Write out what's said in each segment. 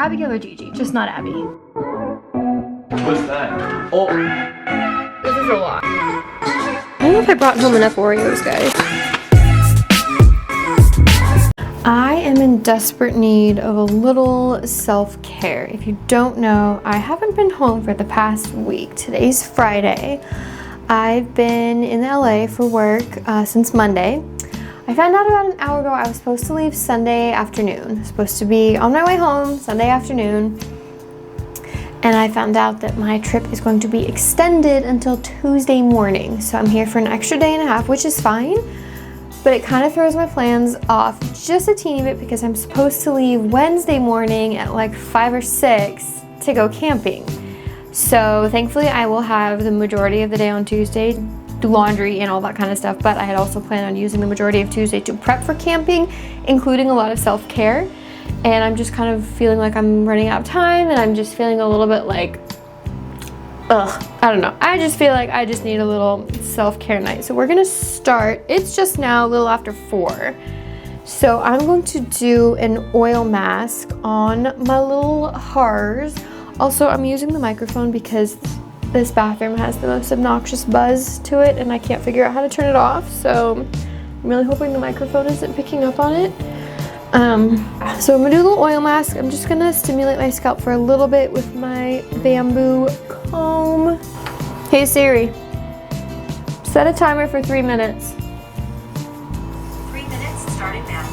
Abigail or Gigi, just not Abby. What's that? Oh. This is a lot. I don't know if I brought home enough Oreos, guys. I am in desperate need of a little self-care. If you don't know, I haven't been home for the past week. Today's Friday. I've been in LA for work since Monday. I found out about an hour ago I was supposed to leave Sunday afternoon. Supposed to be on my way home Sunday afternoon. And I found out that my trip is going to be extended until Tuesday morning. So I'm here for an extra day and a half, which is fine. But it kind of throws my plans off just a teeny bit because I'm supposed to leave Wednesday morning at like 5 or 6 to go camping. So thankfully I will have the majority of the day on Tuesday, do laundry and all that kind of stuff, but I had also planned on using the majority of Tuesday to prep for camping, including a lot of self-care. And I'm just kind of feeling like I'm running out of time, and I'm just feeling a little bit like, I don't know. I just feel like I just need a little self-care night. So we're gonna start, it's just now a little after 4. So I'm going to do an oil mask on my little hairs. Also, I'm using the microphone because this bathroom has the most obnoxious buzz to it and I can't figure out how to turn it off. So I'm really hoping the microphone isn't picking up on it. So I'm gonna do a little oil mask. I'm just gonna stimulate my scalp for a little bit with my bamboo comb. Hey Siri, set a timer for 3 minutes. 3 minutes starting now.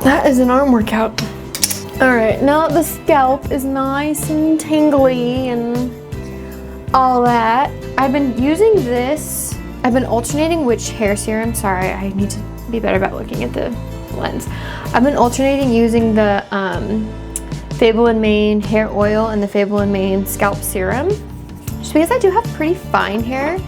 That is an arm workout. All right, now that the scalp is nice and tingly and all that, I've been using this. I've been alternating which hair serum. Sorry, I need to be better about looking at the lens. I've been alternating using the Fable & Mane hair oil and the Fable & Mane scalp serum, just because I do have pretty fine hair.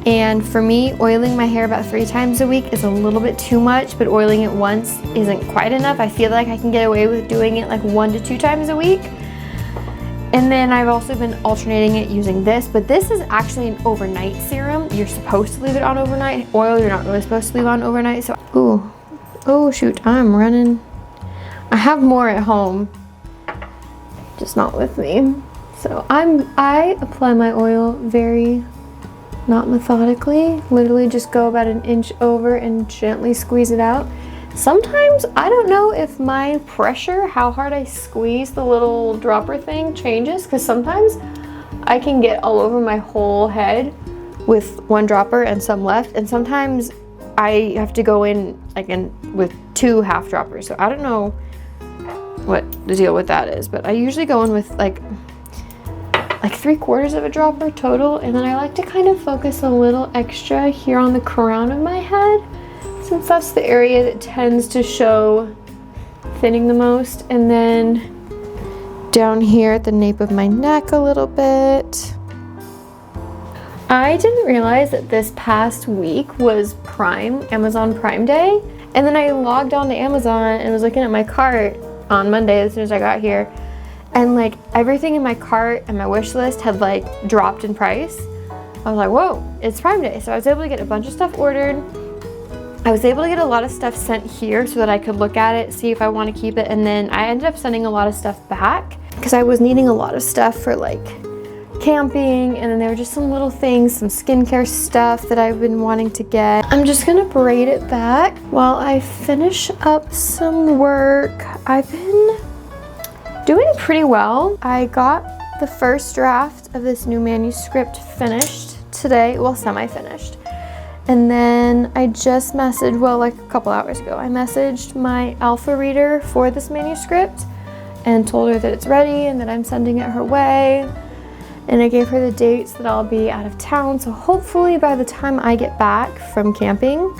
And for me, oiling my hair about 3 times a week is a little bit too much, but oiling it once isn't quite enough. I feel like I can get away with doing it like 1 to 2 times a week. And then I've also been alternating it using this, but this is actually an overnight serum. You're supposed to leave it on overnight. Oil, you're not really supposed to leave on overnight. So, oh shoot, I'm running. I have more at home, just not with me. So I apply my oil very not methodically, literally just go about 1 inch over and gently squeeze it out. Sometimes, I don't know if my pressure, how hard I squeeze the little dropper thing changes, because sometimes I can get all over my whole head with 1 dropper and some left, and sometimes I have to go in like with 2 half droppers. So I don't know what the deal with that is, but I usually go in with like 3/4 of a dropper total, and then I like to kind of focus a little extra here on the crown of my head, since that's the area that tends to show thinning the most, and then down here at the nape of my neck a little bit. I didn't realize that this past week was Amazon Prime Day, and then I logged on to Amazon and was looking at my cart on Monday as soon as I got here. And like everything in my cart and my wish list had like dropped in price. I was like, whoa, it's Prime Day. So I was able to get a bunch of stuff ordered. I was able to get a lot of stuff sent here so that I could look at it, see if I want to keep it. And then I ended up sending a lot of stuff back because I was needing a lot of stuff for like camping. And then there were just some little things, some skincare stuff that I've been wanting to get. I'm just gonna braid it back while I finish up some work. I've been doing pretty well. I got the first draft of this new manuscript finished today, well, semi-finished. And then I just messaged, well, like a couple hours ago, I messaged my alpha reader for this manuscript and told her that it's ready and that I'm sending it her way. And I gave her the dates that I'll be out of town. So hopefully by the time I get back from camping,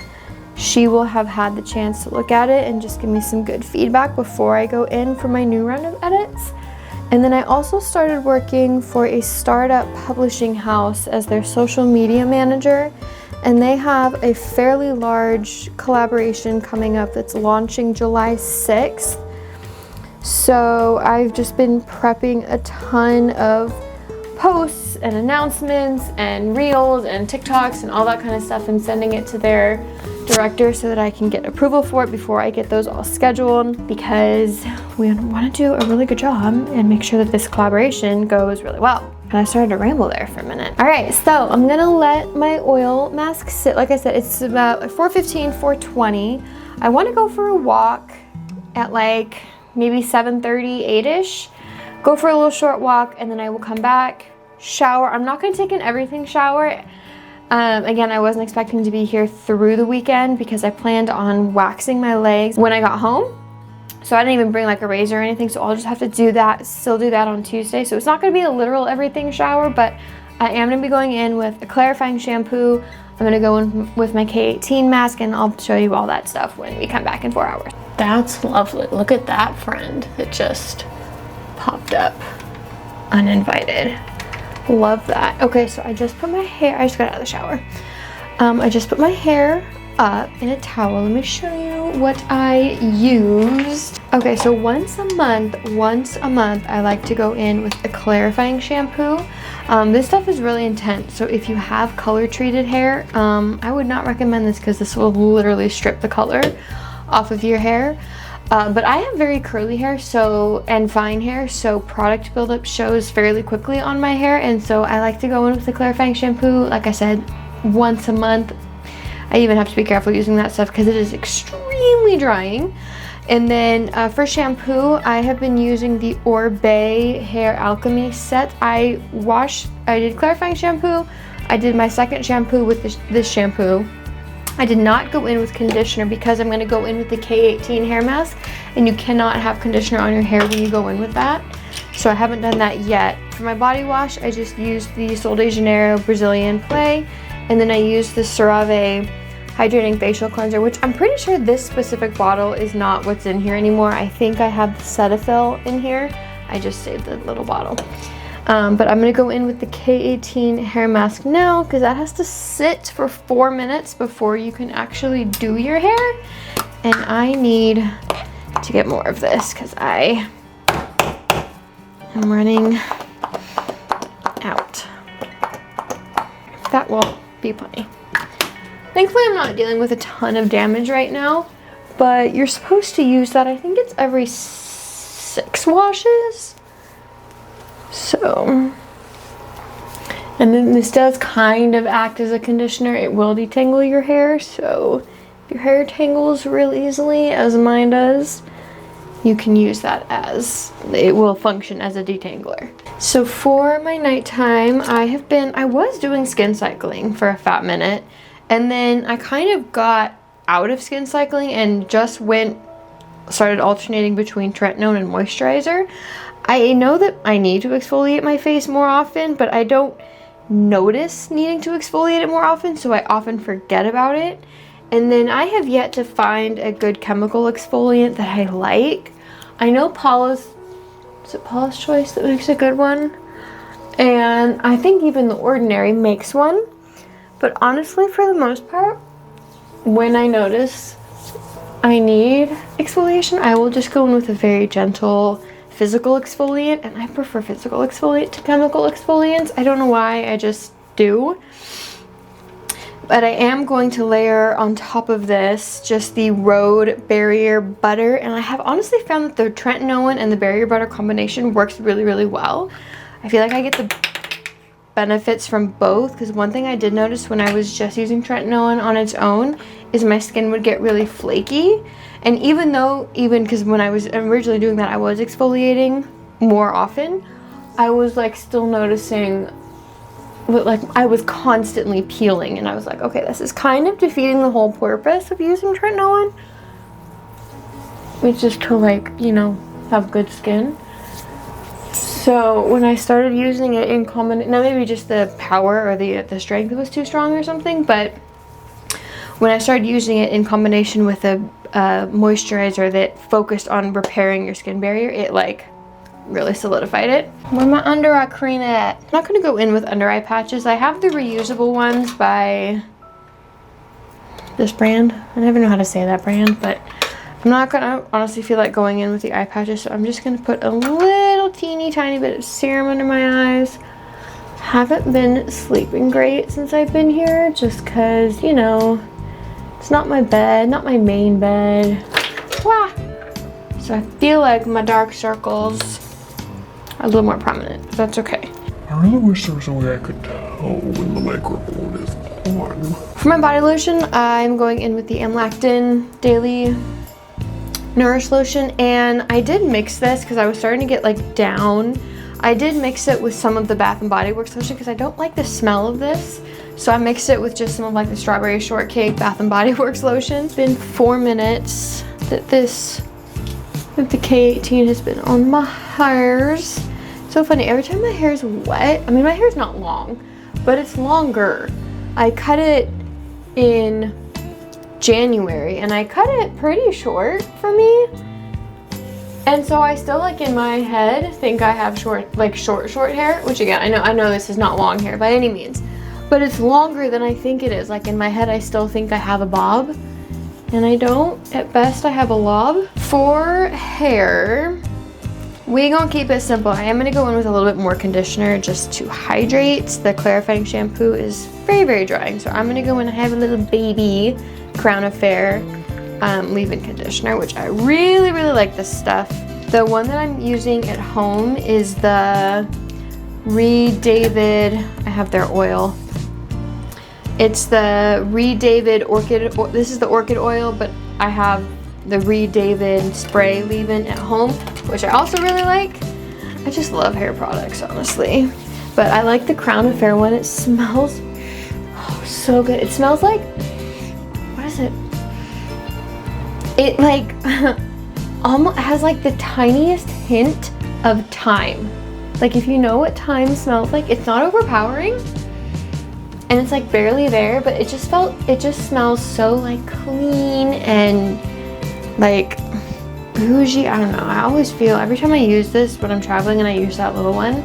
she will have had the chance to look at it and just give me some good feedback before I go in for my new round of edits. And then I also started working for a startup publishing house as their social media manager. And they have a fairly large collaboration coming up that's launching July 6th. So I've just been prepping a ton of posts and announcements and reels and TikToks and all that kind of stuff and sending it to their director so that I can get approval for it before I get those all scheduled, because we want to do a really good job and make sure that this collaboration goes really well. And I started to ramble there for a minute. All right, so I'm gonna let my oil mask sit. Like I said, it's about 4:15, 4:20. I wanna go for a walk at like maybe 7:30, 8-ish. Go for a little short walk, and then I will come back, shower. I'm not gonna take an everything shower. Again, I wasn't expecting to be here through the weekend because I planned on waxing my legs when I got home. So I didn't even bring like a razor or anything, so I'll just have to do that, still do that on Tuesday. So it's not gonna be a literal everything shower, but I am gonna be going in with a clarifying shampoo. I'm gonna go in with my K18 mask, and I'll show you all that stuff when we come back in 4 hours. That's lovely. Look at that friend that just popped up uninvited. Love that. Okay, so I just put my hair, I just got out of the shower. I just put my hair up in a towel. Let me show you what I used. Okay, so once a month, I like to go in with a clarifying shampoo. This stuff is really intense, so if you have color treated hair, I would not recommend this because this will literally strip the color off of your hair. But I have very curly hair and fine hair, so product buildup shows fairly quickly on my hair, and so I like to go in with the clarifying shampoo, like I said, once a month. I even have to be careful using that stuff because it is extremely drying. And then for shampoo, I have been using the Oribe Hair Alchemy set. I did clarifying shampoo, I did my second shampoo with this shampoo. I did not go in with conditioner because I'm going to go in with the K18 hair mask, and you cannot have conditioner on your hair when you go in with that. So I haven't done that yet. For my body wash, I just used the Sol de Janeiro Brazilian Play, and then I used the CeraVe Hydrating Facial Cleanser, which I'm pretty sure this specific bottle is not what's in here anymore. I think I have the Cetaphil in here. I just saved the little bottle. But I'm gonna go in with the K18 hair mask now because that has to sit for 4 minutes before you can actually do your hair. And I need to get more of this because I am running out. That will be plenty. Thankfully, I'm not dealing with a ton of damage right now, but you're supposed to use that, I think it's every 6 washes. So, and then this does kind of act as a conditioner. It will detangle your hair, so if your hair tangles real easily, as mine does, you can use that it will function as a detangler. So for my nighttime, I was doing skin cycling for a fat minute, and then I kind of got out of skin cycling and just started alternating between tretinoin and moisturizer. I know that I need to exfoliate my face more often, but I don't notice needing to exfoliate it more often, so I often forget about it. And then I have yet to find a good chemical exfoliant that I like. I know Paula's Choice that makes a good one, and I think even The Ordinary makes one. But honestly, for the most part, when I notice I need exfoliation, I will just go in with a very gentle physical exfoliant, and I prefer physical exfoliant to chemical exfoliants. I don't know why, I just do. But I am going to layer on top of this just the Rhode Barrier Butter, and I have honestly found that the tretinoin and the Barrier Butter combination works really, really well. I feel like I get the benefits from both, because one thing I did notice when I was just using tretinoin on its own is my skin would get really flaky. And even because when I was originally doing that, I was exfoliating more often, I was like still noticing, like I was constantly peeling, and I was like, okay, this is kind of defeating the whole purpose of using tretinoin, which is to, like, you know, have good skin. So when I started using it in combination, now maybe just the power or the strength was too strong or something, but when I started using it in combination with a moisturizer that focused on repairing your skin barrier, it like really solidified it. Where my under eye cream at? I'm not gonna go in with under eye patches. I have the reusable ones by this brand. I never know how to say that brand, but I'm not gonna honestly feel like going in with the eye patches, so I'm just gonna put a little teeny tiny bit of serum under my eyes. Haven't been sleeping great since I've been here, just cause, you know, it's not my bed, not my main bed. Wah! So I feel like my dark circles are a little more prominent, but that's okay. I really wish there was a way I could tell when the microphone is on. For my body lotion, I'm going in with the Amlactin Daily Nourish Lotion, and I did mix this because I was starting to get like down. I did mix it with some of the Bath & Body Works lotion because I don't like the smell of this. So I mixed it with just some of like the Strawberry Shortcake Bath & Body Works lotion. It's been 4 minutes that the K18 has been on my hairs. So funny, every time my hair is wet, I mean my hair's not long, but it's longer. I cut it in January and I cut it pretty short for me. And so I still like in my head think I have short hair, which again, I know this is not long hair by any means, but it's longer than I think it is. Like in my head, I still think I have a bob and I don't. At best, I have a lob. For hair, we gonna keep it simple. I am gonna go in with a little bit more conditioner just to hydrate. The clarifying shampoo is very, very drying. So I'm gonna go in and have a little baby Crown Affair leave-in conditioner, which I really, really like this stuff. The one that I'm using at home is the Reed David, I have their oil. It's the Reed David Orchid, this is the orchid oil, but I have the Reed David spray leave-in at home, which I also really like. I just love hair products, honestly. But I like the Crown Affair one. It smells so good. It smells like, what is it? It like almost has like the tiniest hint of thyme. Like if you know what thyme smells like, it's not overpowering and it's like barely there, but it just smells so like clean and like bougie. I don't know. I always feel every time I use this when I'm traveling and I use that little one,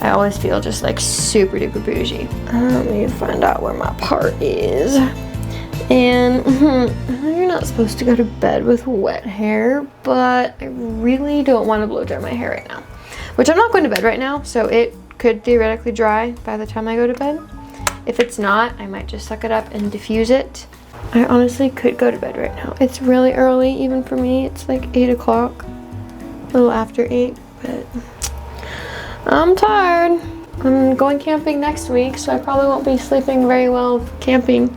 I always feel just like super duper bougie. Let me find out where my part is. And you're not supposed to go to bed with wet hair, but I really don't want to blow dry my hair right now. Which I'm not going to bed right now, so it could theoretically dry by the time I go to bed. If it's not, I might just suck it up and diffuse it. I honestly could go to bed right now. It's really early, even for me. It's like 8 o'clock, a little after 8, but I'm tired. I'm going camping next week, so I probably won't be sleeping very well camping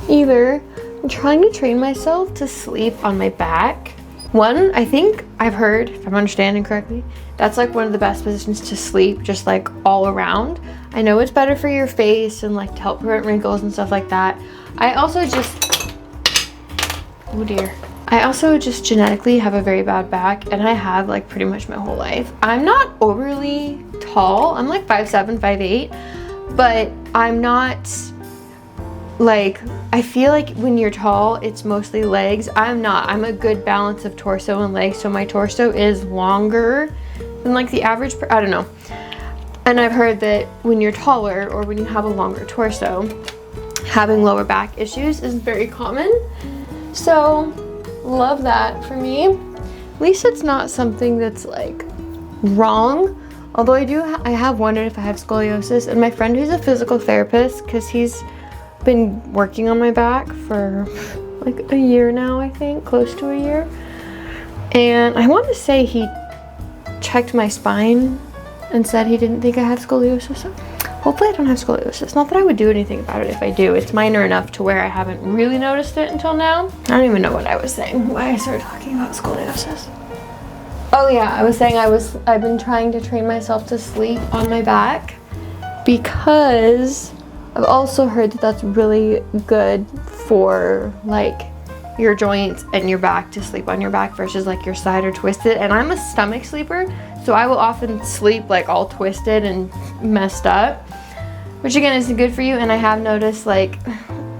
either. I'm trying to train myself to sleep on my back. One, I think I've heard, if I'm understanding correctly, that's like one of the best positions to sleep, just like all around. I know it's better for your face and like to help prevent wrinkles and stuff like that. I also just genetically have a very bad back, and I have like pretty much my whole life. I'm not overly tall. I'm like 5'7", 5'8", but I'm not like, I feel like when you're tall, it's mostly legs. I'm not. I'm a good balance of torso and legs, so my torso is longer than like the average, I don't know. And I've heard that when you're taller or when you have a longer torso, having lower back issues is very common. So, love that for me. At least it's not something that's like wrong. Although I have wondered if I have scoliosis, and my friend who's a physical therapist, because he's been working on my back for like a year now, I think, close to a year. And I want to say he checked my spine and said he didn't think I had scoliosis. So hopefully I don't have scoliosis. Not that I would do anything about it if I do. It's minor enough to where I haven't really noticed it until now. I don't even know what I was saying, why I started talking about scoliosis. Oh yeah, I was saying I've been trying to train myself to sleep on my back because I've also heard that that's really good for like your joints and your back, to sleep on your back versus like your side or twisted. And I'm a stomach sleeper, so I will often sleep like all twisted and messed up, which again isn't good for you. And I have noticed like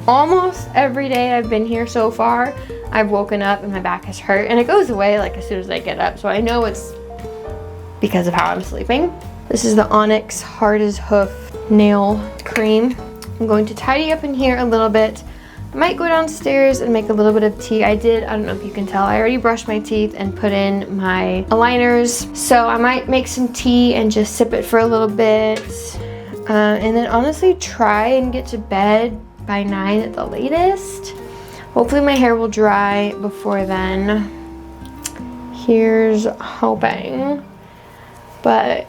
almost every day I've been here so far, I've woken up and my back has hurt, and it goes away like as soon as I get up. So I know it's because of how I'm sleeping. This is the Onyx Hard as Hoof nail cream. I'm going to tidy up in here a little bit. I might go downstairs and make a little bit of tea. I don't know if you can tell, I already brushed my teeth and put in my aligners. So I might make some tea and just sip it for a little bit. And then honestly try and get to bed by 9 at the latest. Hopefully my hair will dry before then. Here's hoping. But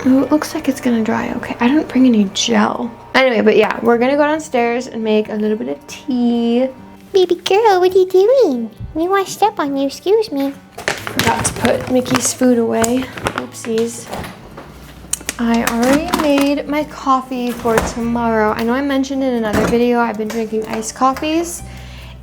oh, it looks like it's gonna dry okay. I didn't bring any gel. Anyway, but yeah, we're gonna go downstairs and make a little bit of tea. Baby girl, what are you doing? We want to step on you, excuse me. Forgot to put Mickey's food away. Oopsies. I already made my coffee for tomorrow. I know I mentioned in another video I've been drinking iced coffees,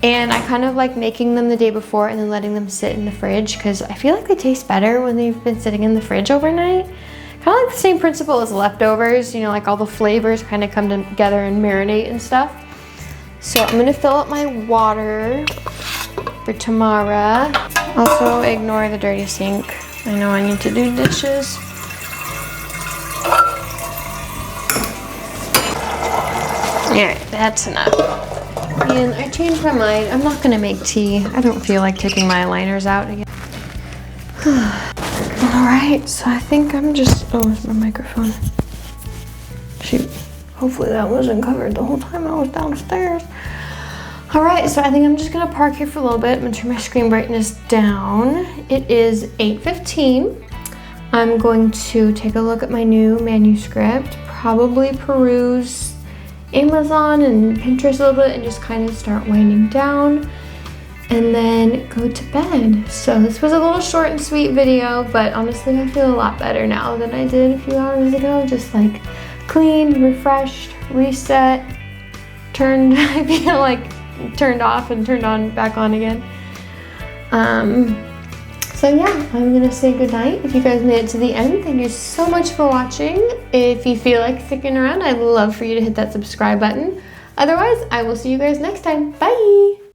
and I kind of like making them the day before and then letting them sit in the fridge because I feel like they taste better when they've been sitting in the fridge overnight. Kind of like the same principle as leftovers, you know, like all the flavors kind of come together and marinate and stuff. So I'm gonna fill up my water for tomorrow. Also ignore the dirty sink. I know I need to do dishes. Alright, that's enough. And I changed my mind. I'm not gonna make tea. I don't feel like taking my liners out again. Alright, so I think I'm just, oh, it's my microphone. Shoot, hopefully that wasn't covered the whole time I was downstairs. Alright, so I think I'm just gonna park here for a little bit. I'm gonna turn my screen brightness down. It is 8:15. I'm going to take a look at my new manuscript, probably peruse Amazon and Pinterest a little bit and just kind of start winding down and then go to bed. So this was a little short and sweet video, but honestly I feel a lot better now than I did a few hours ago. Just like clean, refreshed, reset, I feel like turned off and turned on back on again. So yeah, I'm gonna say goodnight. If you guys made it to the end, thank you so much for watching. If you feel like sticking around, I'd love for you to hit that subscribe button. Otherwise, I will see you guys next time. Bye!